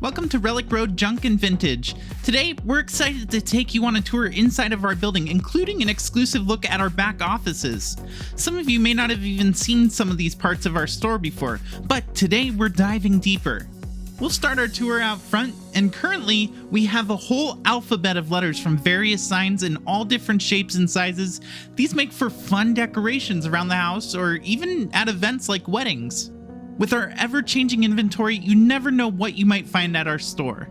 Welcome to Relic Road Junk and Vintage. Today, we're excited to take you on a tour inside of our building, including an exclusive look at our back offices. Some of you may not have even seen some of these parts of our store before, but today we're diving deeper. We'll start our tour out front, and currently, we have a whole alphabet of letters from various signs in all different shapes and sizes. These make for fun decorations around the house or even at events like weddings. With our ever-changing inventory, you never know what you might find at our store.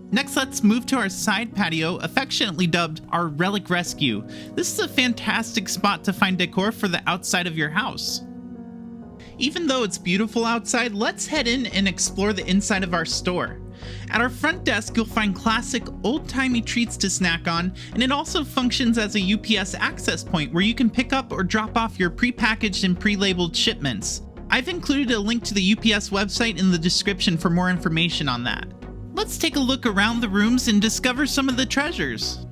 Next, let's move to our side patio, affectionately dubbed our Relic Rescue. This is a fantastic spot to find decor for the outside of your house. Even though it's beautiful outside, let's head in and explore the inside of our store. At our front desk, you'll find classic old-timey treats to snack on, and it also functions as a UPS access point where you can pick up or drop off your pre-packaged and pre-labeled shipments. I've included a link to the UPS website in the description for more information on that. Let's take a look around the rooms and discover some of the treasures.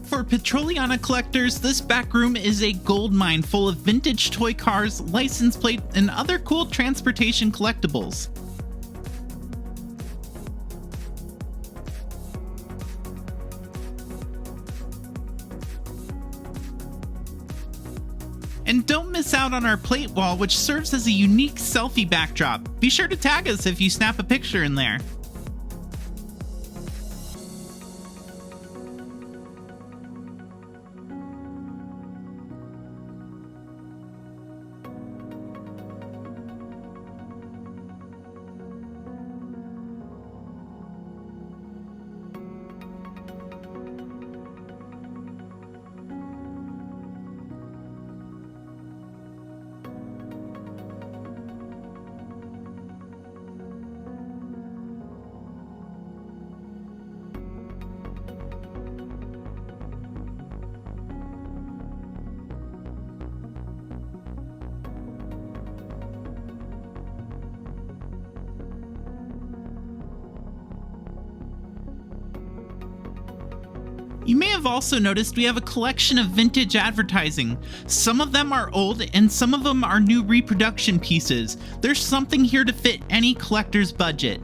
For Petroliana collectors, this back room is a goldmine full of vintage toy cars, license plate, and other cool transportation collectibles. And don't miss out on our plate wall, which serves as a unique selfie backdrop. Be sure to tag us if you snap a picture in there. You may have also noticed we have a collection of vintage advertising. Some of them are old and some of them are new reproduction pieces. There's something here to fit any collector's budget.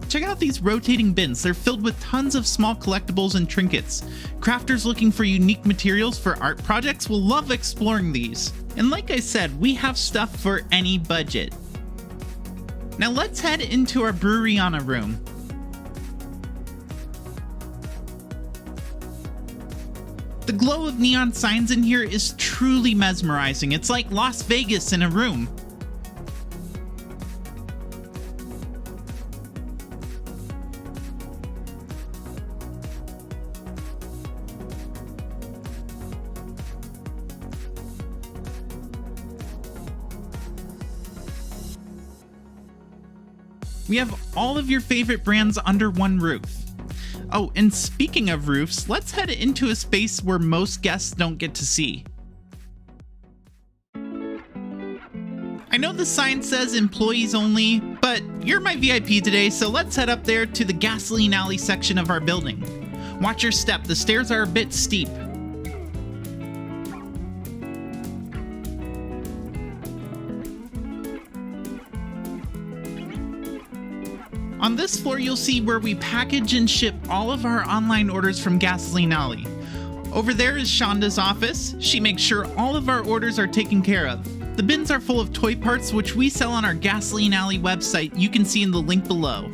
Check out these rotating bins. They're filled with tons of small collectibles and trinkets. Crafters looking for unique materials for art projects will love exploring these. And like I said, we have stuff for any budget. Now let's head into our Breweriana room. The glow of neon signs in here is truly mesmerizing. It's like Las Vegas in a room. We have all of your favorite brands under one roof. Oh, and speaking of roofs, let's head into a space where most guests don't get to see. I know the sign says employees only, but you're my VIP today, so let's head up there to the gasoline alley section of our building. Watch your step, the stairs are a bit steep. On this floor, you'll see where we package and ship all of our online orders from Gasoline Alley. Over there is Shonda's office. She makes sure all of our orders are taken care of. The bins are full of toy parts, which we sell on our Gasoline Alley website. You can see in the link below.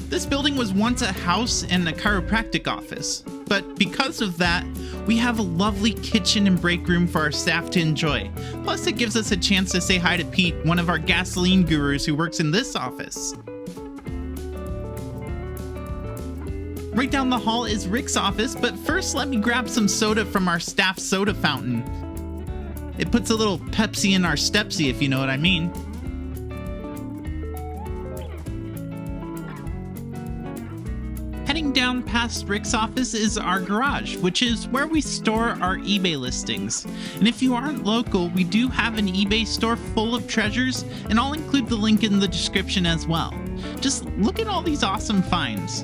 This building was once a house and a chiropractic office, but because of that, we have a lovely kitchen and break room for our staff to enjoy. Plus, it gives us a chance to say hi to Pete, one of our gasoline gurus who works in this office. Right down the hall is Rick's office, but first let me grab some soda from our staff soda fountain. It puts a little Pepsi in our Stepsy, if you know what I mean. Heading down past Rick's office is our garage, which is where we store our eBay listings. And if you aren't local, we do have an eBay store full of treasures, and I'll include the link in the description as well. Just look at all these awesome finds.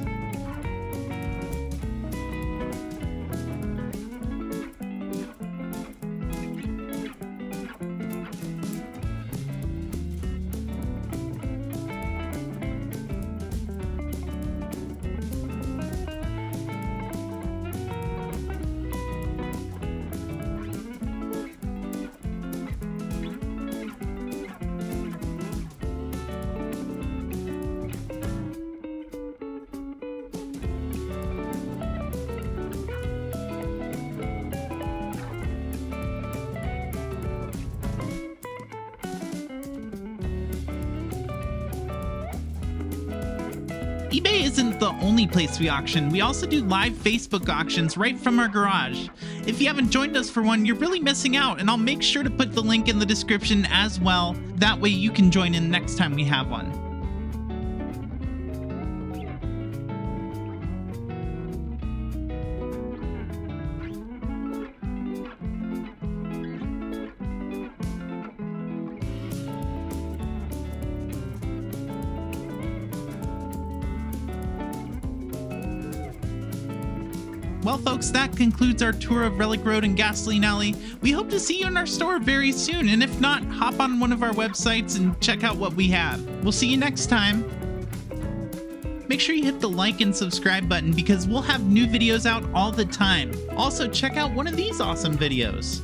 eBay isn't the only place we auction. We also do live Facebook auctions right from our garage. If you haven't joined us for one, you're really missing out, and I'll make sure to put the link in the description as well. That way you can join in next time we have one. Well, folks, that concludes our tour of Relic Road and Gasoline Alley. We hope to see you in our store very soon, and if not, hop on one of our websites and check out what we have. We'll see you next time. Make sure you hit the like and subscribe button because we'll have new videos out all the time. Also, check out one of these awesome videos.